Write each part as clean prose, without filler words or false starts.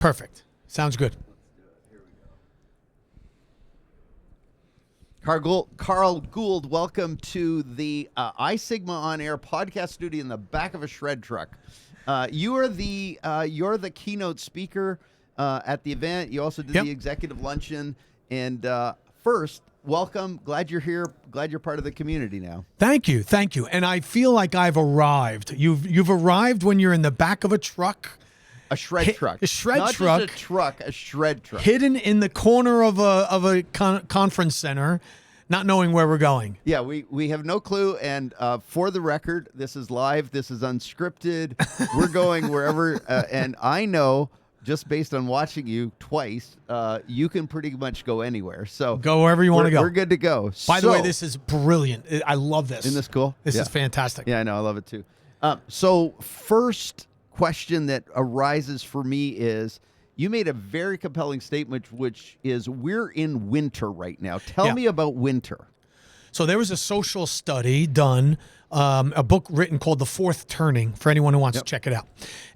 Perfect. Sounds good. Carl Gould, welcome to the iSigma On Air podcast studio in the back of a shred truck. You're the keynote speaker at the event. You also did the Executive Luncheon. And first, welcome. Glad you're here. Glad you're part of the community now. Thank you. And I feel like I've arrived. You've arrived when you're in the back of a truck. A shred truck. A shred Not truck. Just a truck, a shred truck. Hidden in the corner of a conference center, not knowing where we're going. Yeah, we have no clue. And for the record, this is live. This is unscripted. We're going wherever. And I know, just based on watching you twice, you can pretty much go anywhere. So go wherever you want to go. We're good to go. By the way, this is brilliant. I love this. Isn't this cool? This is fantastic. Yeah, I know. I love it too. So first question that arises for me is, you made a very compelling statement, which is we're in winter right now. Tell me about winter. So there was a social study done, a book written called The Fourth Turning, for anyone who wants to check it out.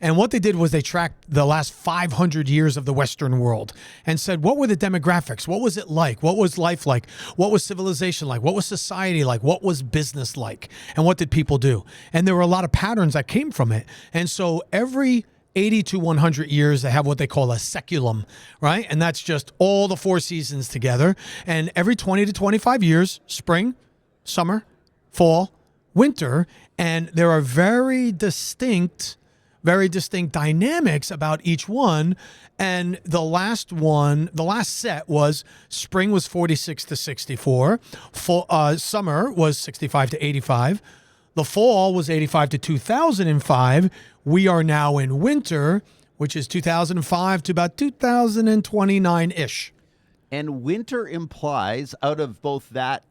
And what they did was they tracked the last 500 years of the Western world and said, what were the demographics? What was it like? What was life like? What was civilization like? What was society like? What was business like? And what did people do? And there were a lot of patterns that came from it. And so every 80 to 100 years, they have what they call a seculum, right? And that's just all the four seasons together. And every 20 to 25 years, spring, summer, fall, winter, and there are very distinct dynamics about each one. And the last set was spring was 46 to 64, summer was 65 to 85, the fall was 85 to 2005. We are now in winter, which is 2005 to about 2029-ish. And winter implies, out of both that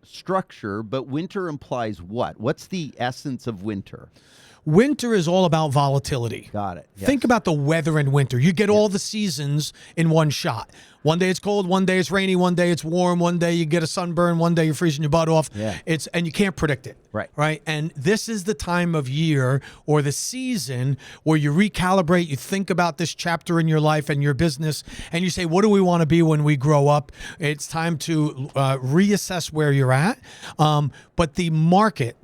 structure, but winter implies what? What's the essence of winter? Winter is all about volatility. Got it. Yes. Think about the weather in winter. You get all the seasons in one shot. One day it's cold, one day it's rainy, one day it's warm, one day you get a sunburn, one day you're freezing your butt off. Yeah. And you can't predict it. Right. And this is the time of year or the season where you recalibrate, you think about this chapter in your life and your business, and you say, what do we want to be when we grow up? It's time to reassess where you're at. But the market,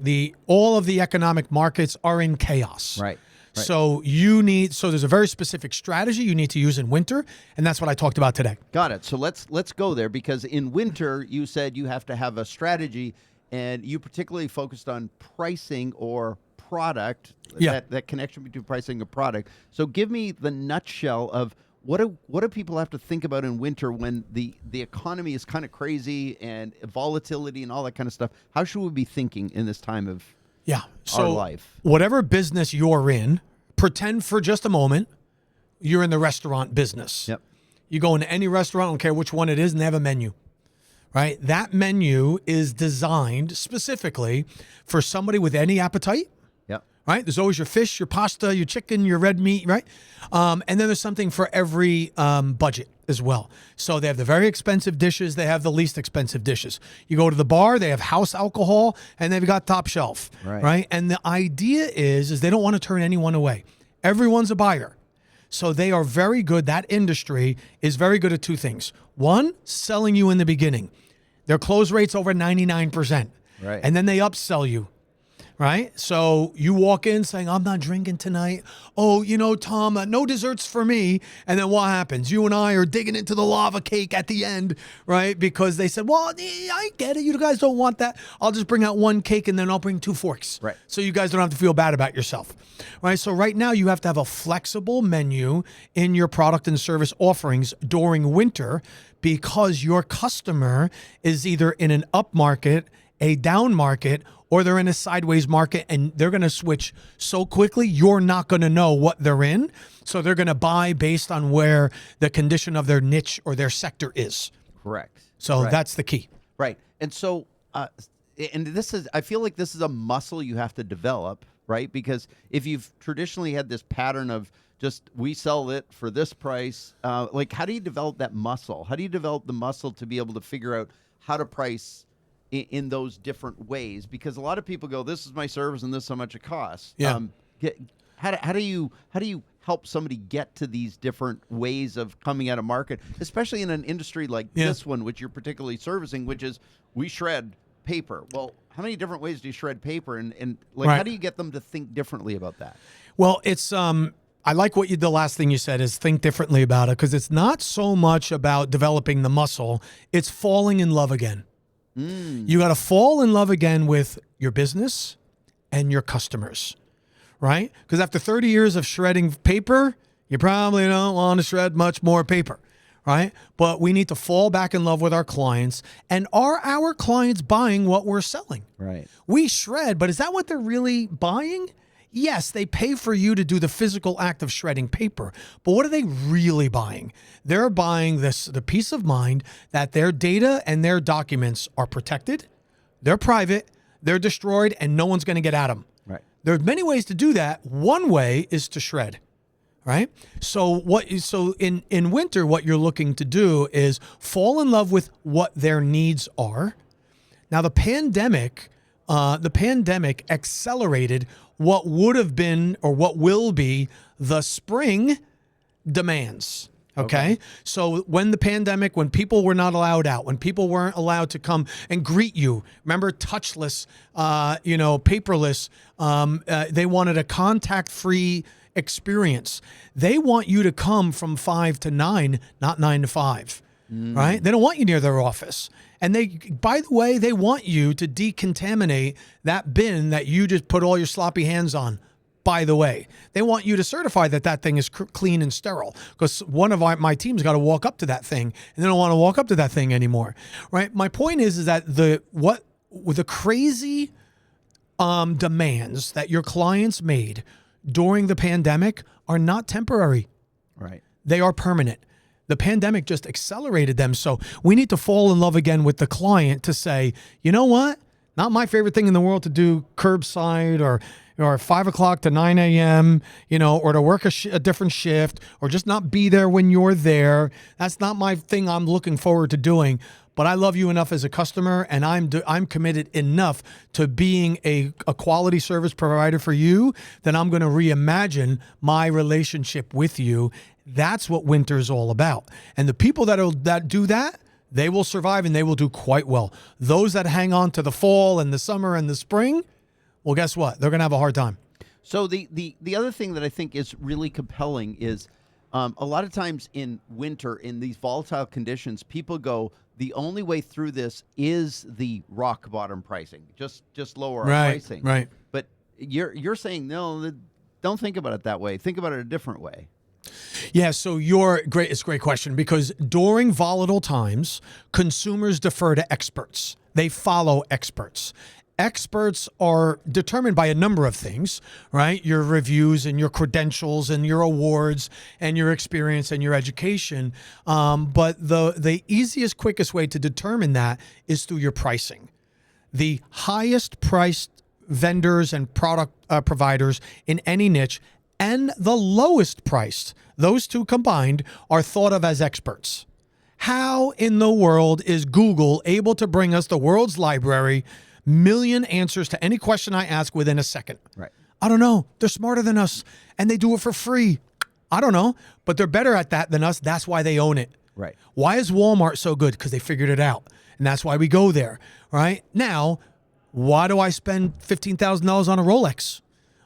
all of the economic markets are in chaos. Right. So there's a very specific strategy you need to use in winter, and that's what I talked about today. Got it. So let's go there, because in winter you said you have to have a strategy, and you particularly focused on pricing or product. That connection between pricing and product. So give me the nutshell of what do people have to think about in winter when the economy is kind of crazy and volatility and all that kind of stuff. How should we be thinking in this time of our life? Whatever business you're in, pretend for just a moment you're in the restaurant business. Yep. You go into any restaurant, I don't care which one it is, and they have a menu, right? That menu is designed specifically for somebody with any appetite. Yep. Right? There's always your fish, your pasta, your chicken, your red meat, right? And then there's something for every budget as well. So they have the very expensive dishes. They have the least expensive dishes. You go to the bar, they have house alcohol, and they've got top shelf, right? And the idea is they don't want to turn anyone away. Everyone's a buyer. So they are very good. That industry is very good at two things. One, selling you in the beginning. Their close rate's over 99%. Right. And then they upsell you. Right? So you walk in saying, I'm not drinking tonight. Oh, Tom, no desserts for me. And then what happens? You and I are digging into the lava cake at the end, right? Because they said, well, I get it. You guys don't want that. I'll just bring out one cake and then I'll bring 2 forks. Right. So you guys don't have to feel bad about yourself. Right? So right now you have to have a flexible menu in your product and service offerings during winter, because your customer is either in an up market, a down market, or they're in a sideways market, and they're going to switch so quickly, you're not going to know what they're in. So they're going to buy based on where the condition of their niche or their sector is. Correct. So that's the key. Right. And so, I feel like this is a muscle you have to develop, right? Because if you've traditionally had this pattern of just, we sell it for this price, how do you develop that muscle? How do you develop the muscle to be able to figure out how to price in those different ways? Because a lot of people go, this is my service and this is how much it costs. Yeah. How do you help somebody get to these different ways of coming at a market, especially in an industry like this one, which you're particularly servicing, which is we shred paper. Well, how many different ways do you shred paper? And like, how do you get them to think differently about that? Well, it's I like the last thing you said is think differently about it, because it's not so much about developing the muscle, it's falling in love again. You got to fall in love again with your business and your customers. Right? Because after 30 years of shredding paper, you probably don't want to shred much more paper, right? But we need to fall back in love with our clients. And are our clients buying what we're selling? Right. We shred, but is that what they're really buying? Yes, they pay for you to do the physical act of shredding paper. But what are they really buying? They're buying the peace of mind that their data and their documents are protected, they're private, they're destroyed, and no one's going to get at them. Right. There are many ways to do that. One way is to shred, right? So in winter, what you're looking to do is fall in love with what their needs are. Now, the pandemic accelerated what would have been or what will be the spring demands. Okay. So when people were not allowed out, when people weren't allowed to come and greet you, remember touchless, paperless, they wanted a contact-free experience. They want you to come from 5 to 9, not 9 to 5, right? They don't want you near their office. And by the way, they want you to decontaminate that bin that you just put all your sloppy hands on. By the way, they want you to certify that thing is clean and sterile, because one of my team's got to walk up to that thing, and they don't want to walk up to that thing anymore, right? My point is that the crazy demands that your clients made during the pandemic are not temporary. Right. They are permanent. The pandemic just accelerated them. So we need to fall in love again with the client to say, you know what? Not my favorite thing in the world to do curbside or 5 o'clock to 9 a.m., or to work a different shift, or just not be there when you're there. That's not my thing I'm looking forward to doing. But I love you enough as a customer, and I'm committed enough to being a quality service provider for you that I'm going to reimagine my relationship with you. That's what winter is all about. And the people that do that, they will survive and they will do quite well. Those that hang on to the fall and the summer and the spring, well, guess what? They're going to have a hard time. So the other thing that I think is really compelling is a lot of times in winter, in these volatile conditions, people go, the only way through this is the rock bottom pricing. Just lower our pricing. Right. But you're saying, no, don't think about it that way. Think about it a different way. Yeah, so it's a great question, because during volatile times, consumers defer to experts. They follow experts. Experts are determined by a number of things, right? Your reviews and your credentials and your awards and your experience and your education. But the easiest, quickest way to determine that is through your pricing. The highest priced vendors and product providers in any niche and the lowest priced, those two combined, are thought of as experts. How in the world is Google able to bring us the world's library, million answers to any question I ask within a second? Right. I don't know. They're smarter than us, and they do it for free. I don't know, but they're better at that than us. That's why they own it. Right. Why is Walmart so good? Because they figured it out, and that's why we go there. Right now, why do I spend $15,000 on a Rolex?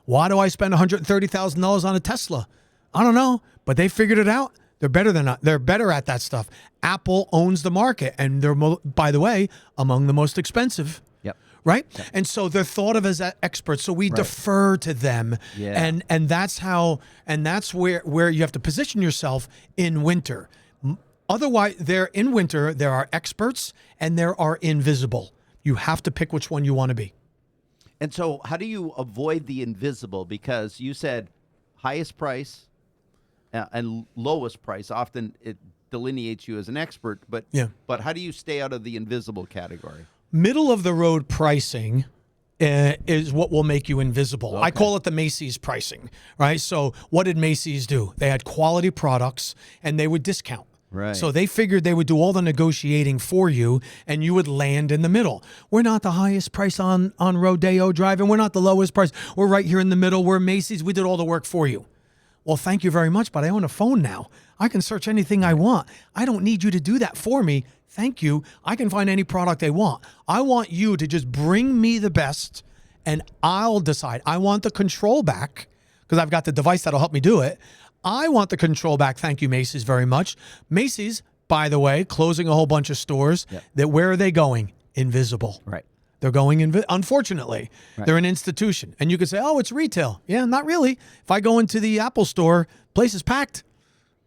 Why do I spend $130,000 on a Tesla? I don't know, but they figured it out. They're better than us. They're better at that stuff. Apple owns the market, and they're, by the way, among the most expensive. Yep. Right? Yep. And so they're thought of as experts. So we defer to them. Yeah. And that's where you have to position yourself in winter. Otherwise, in winter, there are experts and there are invisible. You have to pick which one you want to be. And so how do you avoid the invisible? Because you said highest price and lowest price. Often it delineates you as an expert, but how do you stay out of the invisible category? Middle of the road pricing is what will make you invisible. Okay. I call it the Macy's pricing, right? So what did Macy's do? They had quality products and they would discount. Right. So they figured they would do all the negotiating for you and you would land in the middle. We're not the highest price on Rodeo Drive and we're not the lowest price. We're right here in the middle. We're Macy's. We did all the work for you. Well, thank you very much, but I own a phone now. I can search anything I want. I don't need you to do that for me. Thank you. I can find any product I want. I want you to just bring me the best, and I'll decide. I want the control back because I've got the device that'll help me do it. I want the control back. Thank you, Macy's, very much. Macy's, by the way, closing a whole bunch of stores. That where are they going? Invisible. Right. They're going unfortunately. They're an institution. And you could say, oh, it's retail. Yeah, not really. If I go into the Apple store, place is packed.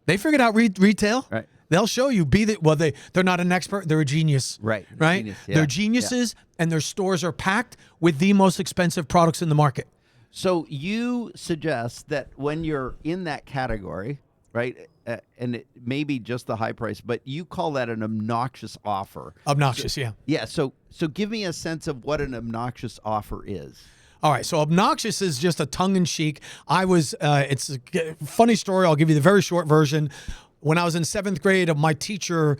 They figured out retail. Right. They'll show you. They're not an expert. They're a genius. Right. Right. Genius, yeah. They're geniuses, and their stores are packed with the most expensive products in the market. So you suggest that when you're in that category, right, and it may be just the high price, but you call that an obnoxious offer. Obnoxious, yeah. Yeah. So give me a sense of what an obnoxious offer is. All right, so obnoxious is just a tongue-in-cheek. It's a funny story. I'll give you the very short version. When I was in 7th grade, my teacher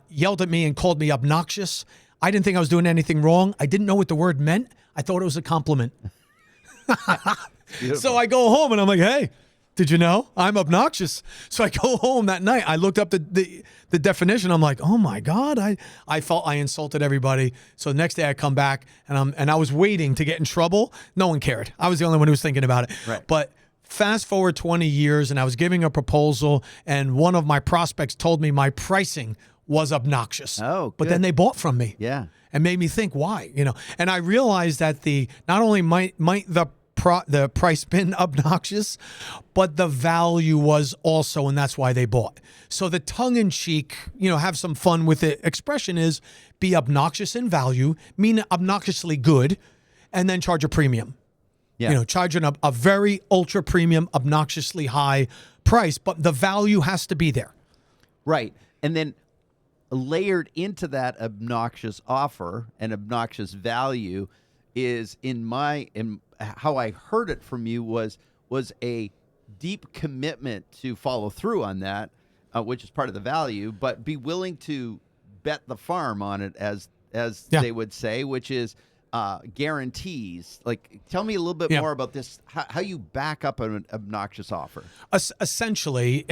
yelled at me and called me obnoxious. I didn't think I was doing anything wrong. I didn't know what the word meant. I thought it was a compliment. So I go home and I'm like, hey, did you know I'm obnoxious? So I go home that night. I looked up the definition. I'm like, oh my God, I felt I insulted everybody. So the next day I come back and I was waiting to get in trouble. No one cared. I was the only one who was thinking about it. Right. But fast forward 20 years and I was giving a proposal and one of my prospects told me my pricing was obnoxious. Oh, but then they bought from me. Yeah. And made me think, why? And I realized that not only might the price been obnoxious, but the value was also, and that's why they bought. So the tongue-in-cheek, have some fun with it expression is be obnoxious in value, mean obnoxiously good, and then charge a premium. Yeah. Charging a very ultra premium, obnoxiously high price, but the value has to be there. Right. And then layered into that obnoxious offer and obnoxious value is how I heard it from you was a deep commitment to follow through on that, which is part of the value, but be willing to bet the farm on it, as they would say, which is guarantees. Like, tell me a little bit more about this, how you back up an obnoxious offer. Essentially,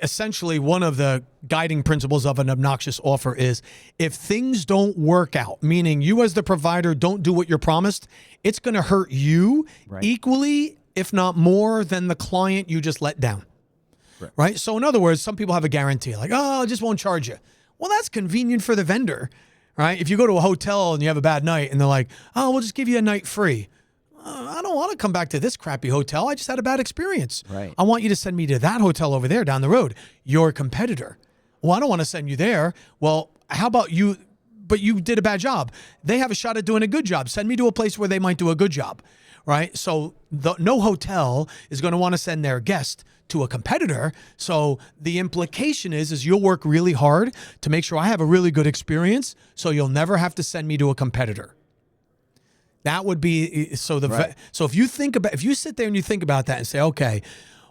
essentially one of the guiding principles of an obnoxious offer is if things don't work out, meaning you as the provider don't do what you're promised, it's going to hurt you equally, if not more, than the client you just let down. Right? So in other words, some people have a guarantee, like, oh, I just won't charge you. Well, that's convenient for the vendor. Right? If you go to a hotel and you have a bad night and they're like, oh, we'll just give you a night free. I don't want to come back to this crappy hotel. I just had a bad experience. Right. I want you to send me to that hotel over there down the road, your competitor. Well, I don't want to send you there. Well, how about you? But you did a bad job. They have a shot at doing a good job. Send me to a place where they might do a good job. Right? So no hotel is going to want to send their guest to a competitor. So the implication is you'll work really hard to make sure I have a really good experience, so you'll never have to send me to a competitor. That would be so if you sit there and you think about that and say, okay,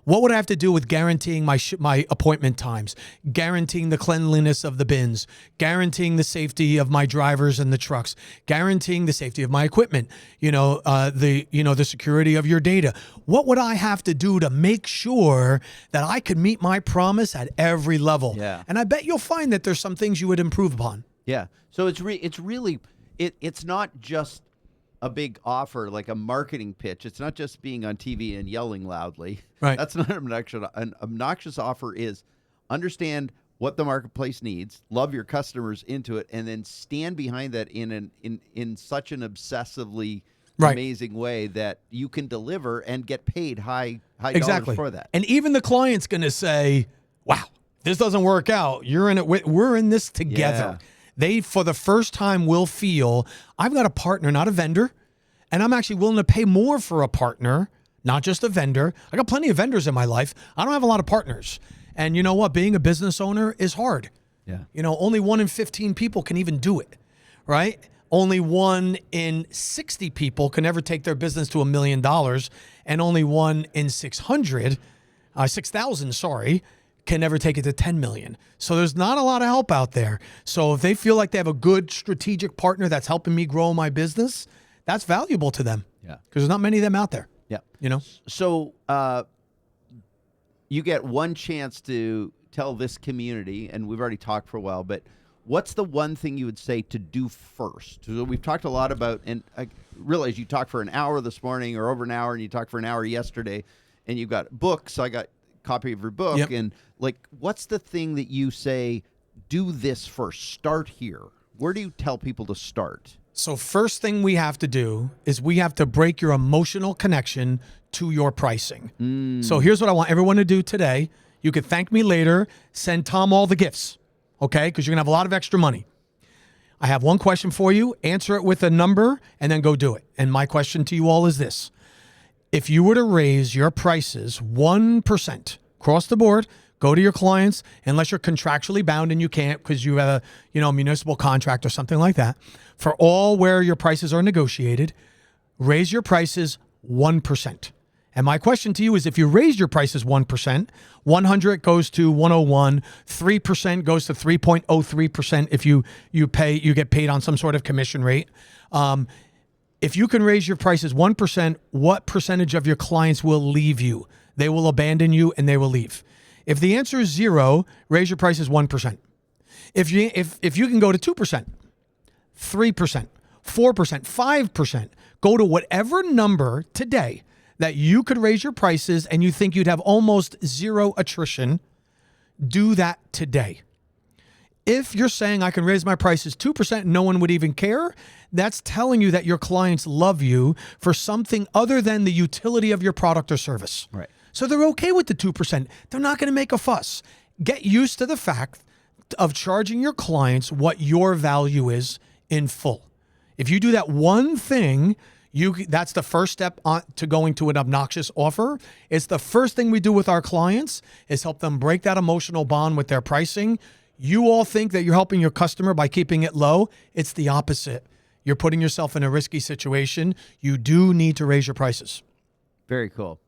what would I have to do with guaranteeing my appointment times, guaranteeing the cleanliness of the bins, guaranteeing the safety of my drivers and the trucks, guaranteeing the safety of my equipment, the security of your data? What would I have to do to make sure that I could meet my promise at every level? Yeah. And I bet you'll find that there's some things you would improve upon. Yeah. So it's not just a big offer, like a marketing pitch. It's not just being on TV and yelling loudly. Right. That's not obnoxious. An obnoxious offer is understand what the marketplace needs, love your customers into it, and then stand behind that in such an obsessively amazing way that you can deliver and get paid high dollars for that. And even the client's going to say, wow, this doesn't work out. You're in it. We're in this together. Yeah. They, for the first time, will feel I've got a partner, not a vendor, and I'm actually willing to pay more for a partner, not just a vendor. I got plenty of vendors in my life. I don't have a lot of partners. And you know what? Being a business owner is hard. Yeah. Only 1 in 15 people can even do it, right? Only 1 in 60 people can ever take their business to $1 million, and only 1 in 6,000, can never take it to 10 million. So there's not a lot of help out there. So if they feel like they have a good strategic partner that's helping me grow my business, that's valuable to them. Yeah. Because there's not many of them out there. Yeah. You know? So you get one chance to tell this community, and we've already talked for a while, but what's the one thing you would say to do first? So we've talked a lot about, and I realize you talked for an hour this morning or over an hour, and you talked for an hour yesterday, and you've got books. So I got a copy of your book. Yep. And like, what's the thing that you say, do this first, start here? Where do you tell people to start? So first thing we have to do is we have to break your emotional connection to your pricing. So here's what I want everyone to do today. You could thank me later, send Tom all the gifts, okay? Because you're going to have a lot of extra money. I have one question for you. Answer it with a number and then go do it. And my question to you all is this. If you were to raise your prices 1% across the board, go to your clients, unless you're contractually bound and you can't because you have a municipal contract or something like that, for all where your prices are negotiated, raise your prices 1%. And my question to you is, if you raise your prices 1%, 100 goes to 101, 3% goes to 3.03% if you get paid on some sort of commission rate. If you can raise your prices 1%, what percentage of your clients will leave you? They will abandon you and they will leave. If the answer is 0, raise your prices 1%. If you can go to 2%, 3%, 4%, 5%, go to whatever number today that you could raise your prices and you think you'd have almost 0 attrition, do that today. If you're saying I can raise my prices 2% and no one would even care, that's telling you that your clients love you for something other than the utility of your product or service. Right. So they're okay with the 2%. They're not going to make a fuss. Get used to the fact of charging your clients what your value is in full. If you do that one thing, that's the first step to going to an obnoxious offer. It's the first thing we do with our clients is help them break that emotional bond with their pricing. You all think that you're helping your customer by keeping it low. It's the opposite. You're putting yourself in a risky situation. You do need to raise your prices. Very cool.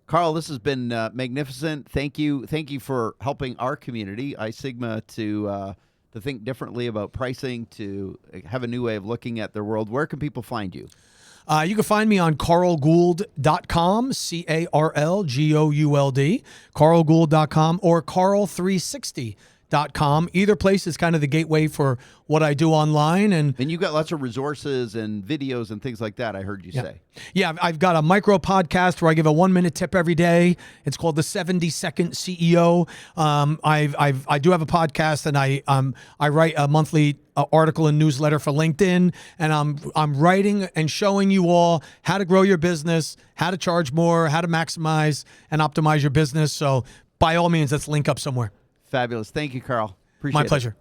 Carl, this has been magnificent. Thank you. Thank you for helping our community, iSigma, to think differently about pricing, to have a new way of looking at their world. Where can people find you? You can find me on carlgould.com, CarlGould, carlgould.com, or carl360.com. Either place is kind of the gateway for what I do online. And you've got lots of resources and videos and things like that, I heard you say. Yeah, I've got a micro podcast where I give a 1-minute tip every day. It's called the 70-Second CEO. I do have a podcast, and I write a monthly article and newsletter for LinkedIn, and I'm writing and showing you all how to grow your business, how to charge more, how to maximize and optimize your business. So by all means, let's link up somewhere. Fabulous. Thank you, Carl. Appreciate it. My pleasure.